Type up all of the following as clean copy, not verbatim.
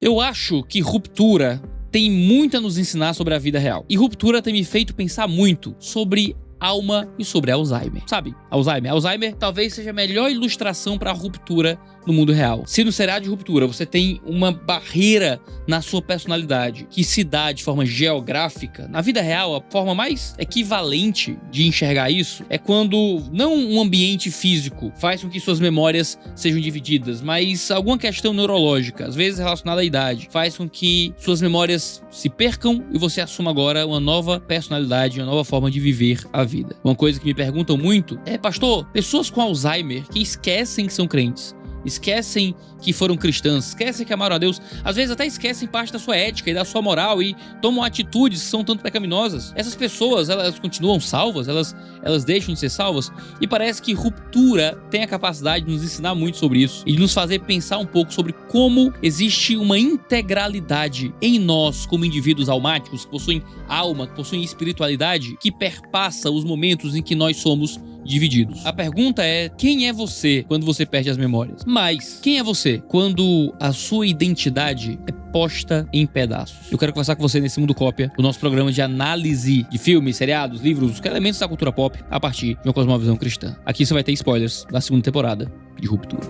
Eu acho que Ruptura tem muito a nos ensinar sobre a vida real. E Ruptura tem me feito pensar muito sobre alma e sobre Alzheimer. Sabe, Alzheimer talvez seja a melhor ilustração para a ruptura no mundo real. Se no seriado de Ruptura você tem uma barreira na sua personalidade que se dá de forma geográfica, na vida real a forma mais equivalente de enxergar isso é quando não um ambiente físico faz com que suas memórias sejam divididas, mas alguma questão neurológica, às vezes relacionada à idade, faz com que suas memórias se percam e você assuma agora uma nova personalidade, uma nova forma de viver a vida. Uma coisa que me perguntam muito é: pastor, pessoas com Alzheimer que esquecem que são crentes, esquecem que foram cristãs, esquecem que amaram a Deus, às vezes até esquecem parte da sua ética e da sua moral e tomam atitudes que são tanto pecaminosas. Essas pessoas, elas continuam salvas? Elas deixam de ser salvas? E parece que Ruptura tem a capacidade de nos ensinar muito sobre isso e de nos fazer pensar um pouco sobre como existe uma integralidade em nós como indivíduos almáticos, que possuem alma, que possuem espiritualidade, que perpassa os momentos em que nós somos divididos. A pergunta é: quem é você quando você perde as memórias? Mas quem é você quando a sua identidade é posta em pedaços? Eu quero conversar com você nesse Mundo Cópia, o nosso programa de análise de filmes, seriados, livros, os elementos da cultura pop a partir de uma cosmovisão cristã. Aqui você vai ter spoilers da segunda temporada de Ruptura.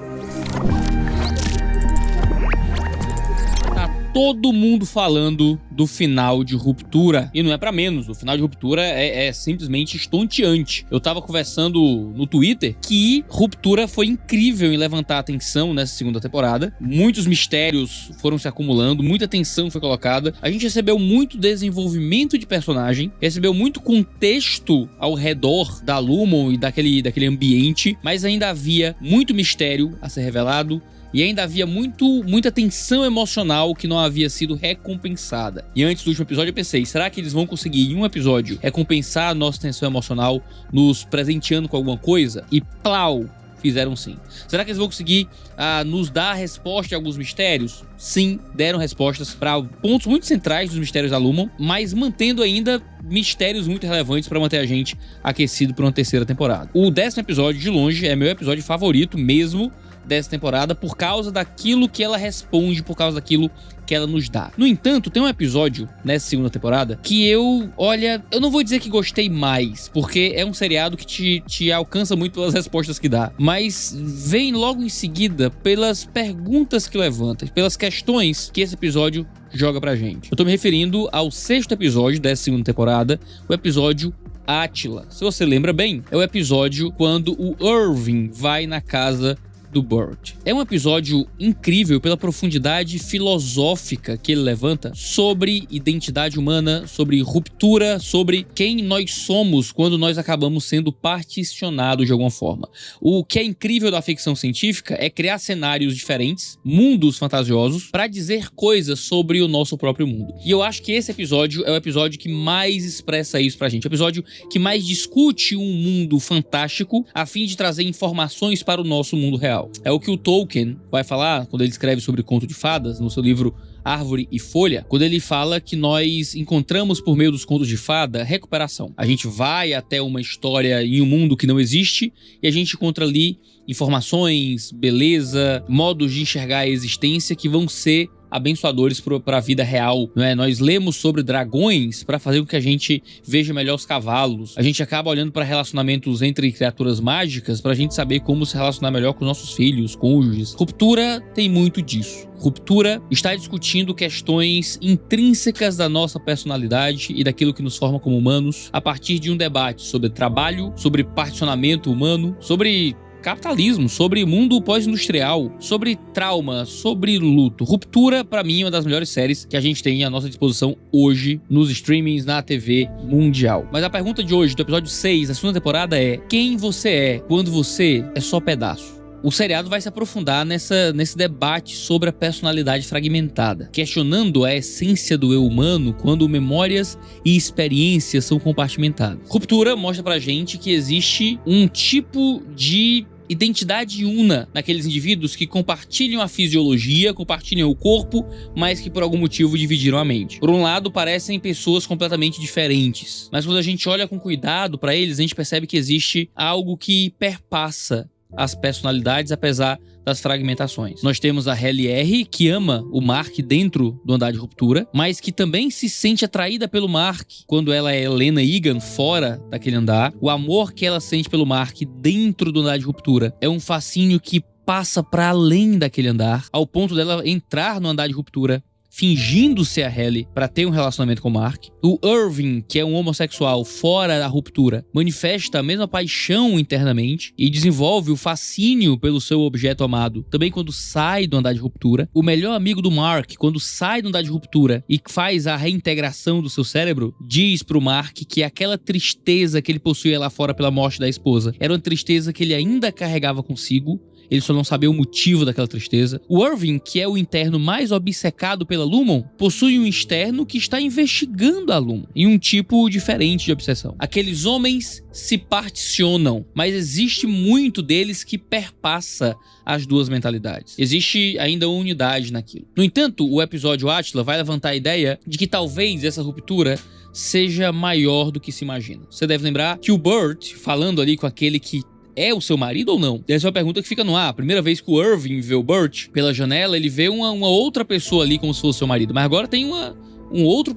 Todo mundo falando do final de Ruptura. E não é pra menos, o final de Ruptura é simplesmente estonteante. Eu tava conversando no Twitter que Ruptura foi incrível em levantar a atenção nessa segunda temporada. Muitos mistérios foram se acumulando, muita atenção foi colocada. A gente recebeu muito desenvolvimento de personagem, recebeu muito contexto ao redor da Lumon e daquele ambiente, mas ainda havia muito mistério a ser revelado. E ainda havia muita tensão emocional que não havia sido recompensada. E antes do último episódio eu pensei: será que eles vão conseguir em um episódio recompensar a nossa tensão emocional, nos presenteando com alguma coisa? E plau! Fizeram sim. Será que eles vão conseguir nos dar a resposta a alguns mistérios? Sim, deram respostas para pontos muito centrais dos mistérios da Lumon, mas mantendo ainda mistérios muito relevantes para manter a gente aquecido por uma terceira temporada. O 10º episódio, de longe, é meu episódio favorito mesmo dessa temporada, por causa daquilo que ela responde, por causa daquilo que ela nos dá. No entanto, tem um episódio nessa segunda temporada que eu não vou dizer que gostei mais, porque é um seriado que te alcança muito pelas respostas que dá, mas vem logo em seguida pelas perguntas que levanta, pelas questões que esse episódio joga pra gente. Eu tô me referindo ao 6º episódio dessa segunda temporada, o episódio Átila. Se você lembra bem, é o episódio quando o Irving vai na casa do Burt. É um episódio incrível pela profundidade filosófica que ele levanta sobre identidade humana, sobre ruptura, sobre quem nós somos quando nós acabamos sendo particionados de alguma forma. O que é incrível da ficção científica é criar cenários diferentes, mundos fantasiosos, para dizer coisas sobre o nosso próprio mundo. E eu acho que esse episódio é o episódio que mais expressa isso pra gente. É o episódio que mais discute um mundo fantástico a fim de trazer informações para o nosso mundo real. É o que o Tolkien vai falar quando ele escreve sobre conto de fadas no seu livro Árvore e Folha, quando ele fala que nós encontramos por meio dos contos de fada recuperação. A gente vai até uma história em um mundo que não existe e a gente encontra ali informações, beleza, modos de enxergar a existência que vão ser abençoadores para a vida real, não é? Nós lemos sobre dragões para fazer com que a gente veja melhor os cavalos. A gente acaba olhando para relacionamentos entre criaturas mágicas para a gente saber como se relacionar melhor com nossos filhos, cônjuges. Ruptura tem muito disso. Ruptura está discutindo questões intrínsecas da nossa personalidade e daquilo que nos forma como humanos a partir de um debate sobre trabalho, sobre particionamento humano, sobre capitalismo, sobre mundo pós-industrial, sobre trauma, sobre luto. Ruptura, pra mim, é uma das melhores séries que a gente tem à nossa disposição hoje nos streamings, na TV mundial. Mas a pergunta de hoje, do episódio 6 da segunda temporada é: quem você é quando você é só pedaço? O seriado vai se aprofundar nesse debate sobre a personalidade fragmentada, questionando a essência do eu humano quando memórias e experiências são compartimentadas. Ruptura mostra pra gente que existe um tipo de identidade una naqueles indivíduos que compartilham a fisiologia, compartilham o corpo, mas que por algum motivo dividiram a mente. Por um lado, parecem pessoas completamente diferentes, mas quando a gente olha com cuidado para eles, a gente percebe que existe algo que perpassa as personalidades, apesar das fragmentações. Nós temos a Halle R, que ama o Mark dentro do andar de ruptura, mas que também se sente atraída pelo Mark quando ela é Lena Egan fora daquele andar. O amor que ela sente pelo Mark dentro do andar de ruptura é um fascínio que passa para além daquele andar, ao ponto dela entrar no andar de ruptura fingindo ser a Halle para ter um relacionamento com o Mark. O Irving, que é um homossexual fora da ruptura, manifesta a mesma paixão internamente e desenvolve o fascínio pelo seu objeto amado também quando sai do andar de ruptura. O melhor amigo do Mark, quando sai do andar de ruptura e faz a reintegração do seu cérebro, diz pro Mark que aquela tristeza que ele possuía lá fora pela morte da esposa era uma tristeza que ele ainda carregava consigo. Ele só não sabia o motivo daquela tristeza. O Irving, que é o interno mais obcecado pela Lumon, possui um externo que está investigando a Lumon em um tipo diferente de obsessão. Aqueles homens se particionam, mas existe muito deles que perpassa as duas mentalidades. Existe ainda uma unidade naquilo. No entanto, o episódio Átila vai levantar a ideia de que talvez essa ruptura seja maior do que se imagina. Você deve lembrar que o Burt, falando ali com aquele que é o seu marido ou não? Essa é uma pergunta que fica no ar. A primeira vez que o Irving vê o Burt pela janela, ele vê uma outra pessoa ali como se fosse seu marido. Mas agora tem um outro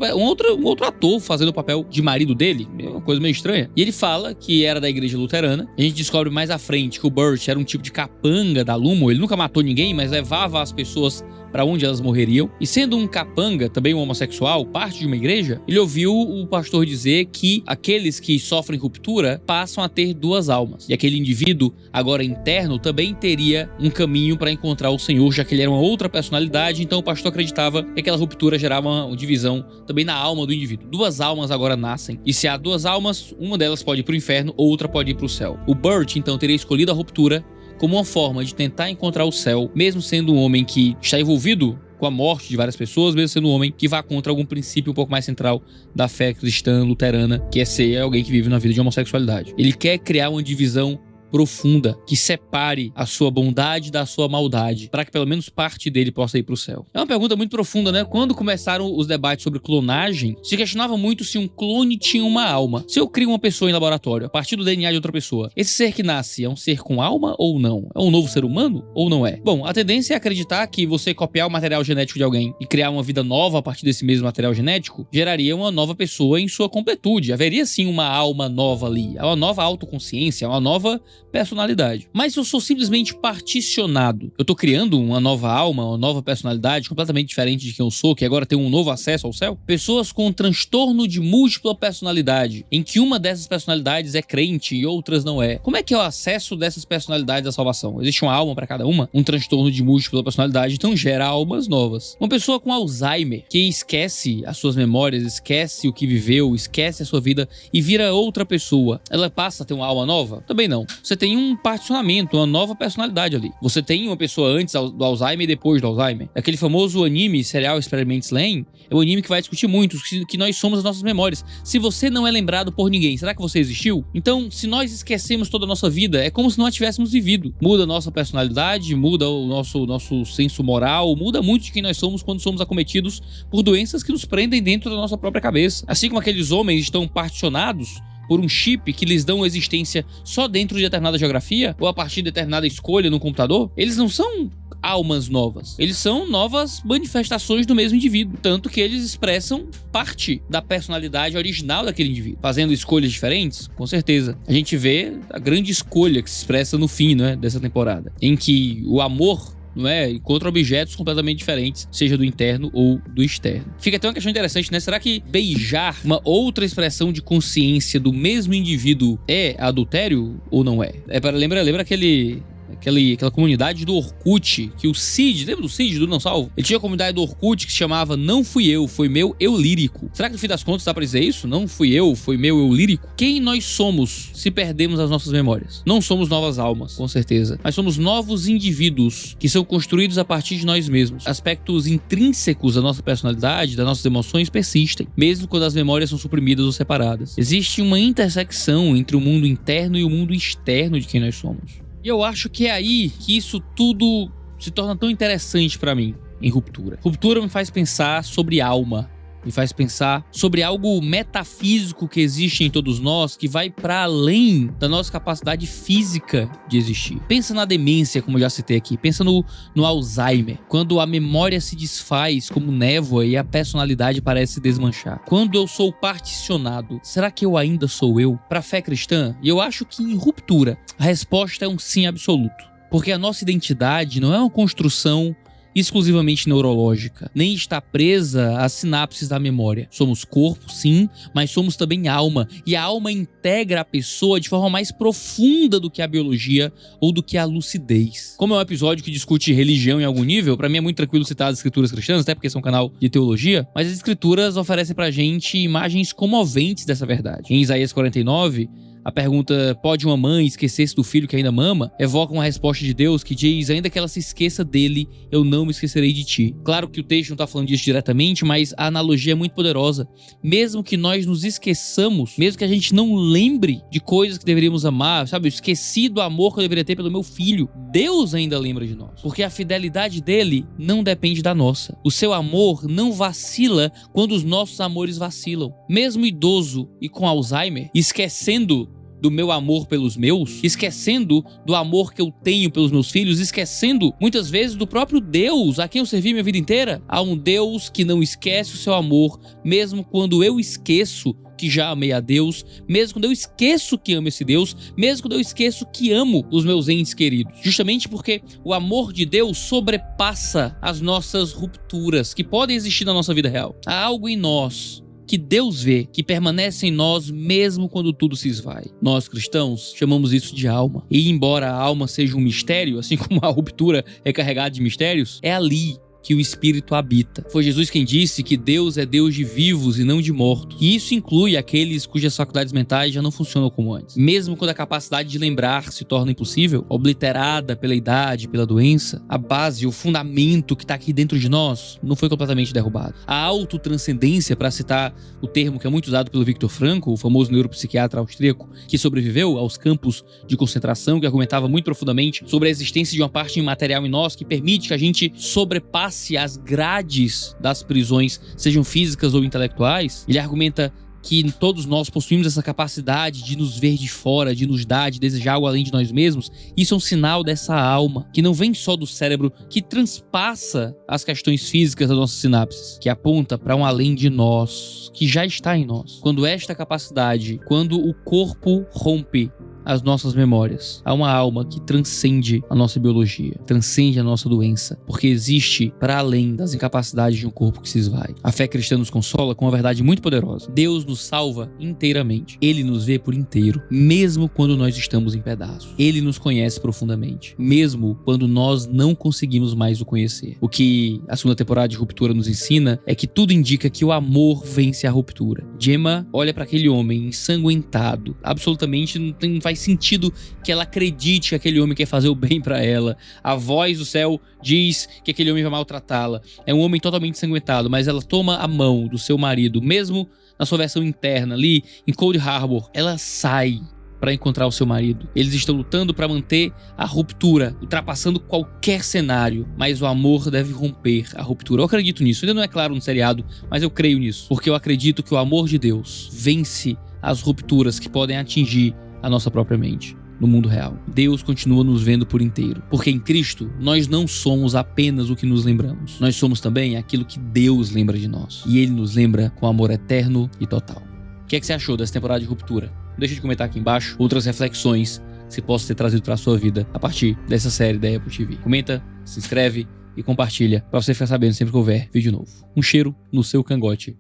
ator fazendo o papel de marido dele. É uma coisa meio estranha. E ele fala que era da igreja luterana. A gente descobre mais à frente que o Burt era um tipo de capanga da Lumon. Ele nunca matou ninguém, mas levava as pessoas para onde elas morreriam. E sendo um capanga, também um homossexual, parte de uma igreja, ele ouviu o pastor dizer que aqueles que sofrem ruptura passam a ter duas almas. E aquele indivíduo, agora interno, também teria um caminho para encontrar o Senhor, já que ele era uma outra personalidade. Então o pastor acreditava que aquela ruptura gerava uma divisão também na alma do indivíduo. Duas almas agora nascem. E se há duas almas, uma delas pode ir para o inferno, outra pode ir para o céu. O Burt, então, teria escolhido a ruptura como uma forma de tentar encontrar o céu, mesmo sendo um homem que está envolvido com a morte de várias pessoas, mesmo sendo um homem que vá contra algum princípio um pouco mais central da fé cristã luterana, que é ser alguém que vive na vida de homossexualidade. Ele quer criar uma divisão profunda, que separe a sua bondade da sua maldade, para que pelo menos parte dele possa ir para o céu. É uma pergunta muito profunda, né? Quando começaram os debates sobre clonagem, se questionava muito se um clone tinha uma alma. Se eu crio uma pessoa em laboratório, a partir do DNA de outra pessoa, esse ser que nasce é um ser com alma ou não? É um novo ser humano ou não é? Bom, a tendência é acreditar que você copiar o material genético de alguém e criar uma vida nova a partir desse mesmo material genético, geraria uma nova pessoa em sua completude. Haveria sim uma alma nova ali, uma nova autoconsciência, uma nova personalidade. Mas se eu sou simplesmente particionado, eu tô criando uma nova alma, uma nova personalidade completamente diferente de quem eu sou, que agora tem um novo acesso ao céu. Pessoas com transtorno de múltipla personalidade, em que uma dessas personalidades é crente e outras não é. Como é que é o acesso dessas personalidades à salvação? Existe uma alma para cada uma? Um transtorno de múltipla personalidade, então gera almas novas. Uma pessoa com Alzheimer, que esquece as suas memórias, esquece o que viveu, esquece a sua vida e vira outra pessoa, ela passa a ter uma alma nova? Também não. Você tem um particionamento, uma nova personalidade ali. Você tem uma pessoa antes do Alzheimer e depois do Alzheimer. Aquele famoso anime Serial Experiments Lain é um anime que vai discutir muito que nós somos as nossas memórias. Se você não é lembrado por ninguém, será que você existiu? Então, se nós esquecemos toda a nossa vida, é como se não a tivéssemos vivido. Muda a nossa personalidade, muda o nosso senso moral, muda muito de quem nós somos quando somos acometidos por doenças que nos prendem dentro da nossa própria cabeça. Assim como aqueles homens estão particionados por um chip que lhes dão existência só dentro de determinada geografia ou a partir de determinada escolha no computador, eles não são almas novas. Eles são novas manifestações do mesmo indivíduo, tanto que eles expressam parte da personalidade original daquele indivíduo. Fazendo escolhas diferentes, com certeza. A gente vê a grande escolha que se expressa no fim, né, dessa temporada, em que o amor, não é? Encontra objetos completamente diferentes, seja do interno ou do externo. Fica até uma questão interessante, né? Será que beijar uma outra expressão de consciência do mesmo indivíduo é adultério ou não é? Lembra aquela comunidade do Orkut, que o Cid, lembra do Cid, do Não Salvo? Ele tinha a comunidade do Orkut que se chamava Não Fui Eu, Foi Meu Eu Lírico. Será que no fim das contas dá pra dizer isso? Não fui eu, foi meu eu lírico? Quem nós somos se perdemos as nossas memórias? Não somos novas almas, com certeza, mas somos novos indivíduos que são construídos a partir de nós mesmos. Aspectos intrínsecos da nossa personalidade, das nossas emoções persistem, mesmo quando as memórias são suprimidas ou separadas. Existe uma intersecção entre o mundo interno e o mundo externo de quem nós somos. E eu acho que é aí que isso tudo se torna tão interessante pra mim em Ruptura. Ruptura me faz pensar sobre alma, me faz pensar sobre algo metafísico que existe em todos nós, que vai para além da nossa capacidade física de existir. Pensa na demência, como eu já citei aqui. Pensa no Alzheimer, quando a memória se desfaz como névoa e a personalidade parece se desmanchar. Quando eu sou particionado, será que eu ainda sou eu? Para a fé cristã, e eu acho que em Ruptura, a resposta é um sim absoluto. Porque a nossa identidade não é uma construção exclusivamente neurológica, nem está presa às sinapses da memória. Somos corpo, sim, mas somos também alma, e a alma integra a pessoa de forma mais profunda do que a biologia ou do que a lucidez. Como é um episódio que discute religião em algum nível, pra mim é muito tranquilo citar as escrituras cristãs, até porque são um canal de teologia, mas as escrituras oferecem pra gente imagens comoventes dessa verdade. Em Isaías 49, a pergunta, pode uma mãe esquecer-se do filho que ainda mama? Evoca uma resposta de Deus que diz, ainda que ela se esqueça dele, eu não me esquecerei de ti. Claro que o texto não está falando disso diretamente, mas a analogia é muito poderosa. Mesmo que nós nos esqueçamos, mesmo que a gente não lembre de coisas que deveríamos amar, sabe? Eu esqueci do amor que eu deveria ter pelo meu filho. Deus ainda lembra de nós, porque a fidelidade dele não depende da nossa. O seu amor não vacila quando os nossos amores vacilam. Mesmo idoso e com Alzheimer, esquecendo do meu amor pelos meus, esquecendo do amor que eu tenho pelos meus filhos, esquecendo muitas vezes do próprio Deus a quem eu servi minha vida inteira. Há um Deus que não esquece o seu amor, mesmo quando eu esqueço que já amei a Deus, mesmo quando eu esqueço que amo esse Deus, mesmo quando eu esqueço que amo os meus entes queridos. Justamente porque o amor de Deus sobrepassa as nossas rupturas que podem existir na nossa vida real. Há algo em nós que Deus vê, que permanece em nós mesmo quando tudo se esvai. Nós cristãos chamamos isso de alma. E embora a alma seja um mistério, assim como a ruptura é carregada de mistérios, é ali que o Espírito habita. Foi Jesus quem disse que Deus é Deus de vivos e não de mortos. E isso inclui aqueles cujas faculdades mentais já não funcionam como antes. Mesmo quando a capacidade de lembrar se torna impossível, obliterada pela idade, pela doença, a base, o fundamento que está aqui dentro de nós não foi completamente derrubado. A autotranscendência, para citar o termo que é muito usado pelo Viktor Frankl, o famoso neuropsiquiatra austríaco que sobreviveu aos campos de concentração, que argumentava muito profundamente sobre a existência de uma parte imaterial em nós que permite que a gente sobrepasse as grades das prisões, sejam físicas ou intelectuais. Ele argumenta que todos nós possuímos essa capacidade de nos ver de fora, de nos dar, de desejar algo além de nós mesmos. Isso é um sinal dessa alma, que não vem só do cérebro, que transpassa as questões físicas das nossas sinapses, que aponta para um além de nós, que já está em nós. Quando esta capacidade, quando o corpo rompe as nossas memórias, há uma alma que transcende a nossa biologia, transcende a nossa doença, porque existe para além das incapacidades de um corpo que se esvai. A fé cristã nos consola com uma verdade muito poderosa. Deus nos salva inteiramente. Ele nos vê por inteiro, mesmo quando nós estamos em pedaços. Ele nos conhece profundamente, mesmo quando nós não conseguimos mais o conhecer. O que a segunda temporada de Ruptura nos ensina é que tudo indica que o amor vence a ruptura. Gemma olha para aquele homem ensanguentado, absolutamente não faz sentido que ela acredite que aquele homem quer fazer o bem pra ela. A voz do céu diz que aquele homem vai maltratá-la. É um homem totalmente ensanguentado, mas ela toma a mão do seu marido, mesmo na sua versão interna ali em Cold Harbor. Ela sai para encontrar o seu marido. Eles estão lutando para manter a ruptura, ultrapassando qualquer cenário, mas o amor deve romper a ruptura. Eu acredito nisso. Ainda não é claro no seriado, mas eu creio nisso, porque eu acredito que o amor de Deus vence as rupturas que podem atingir a nossa própria mente no mundo real. Deus continua nos vendo por inteiro, porque em Cristo nós não somos apenas o que nos lembramos, nós somos também aquilo que Deus lembra de nós, e Ele nos lembra com amor eterno e total. O que é que você achou dessa temporada de Ruptura? Deixa de comentar aqui embaixo outras reflexões que você possa ter trazido para a sua vida a partir dessa série da Apple TV. Comenta, se inscreve e compartilha para você ficar sabendo sempre que houver vídeo novo. Um cheiro no seu cangote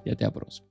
e até a próxima.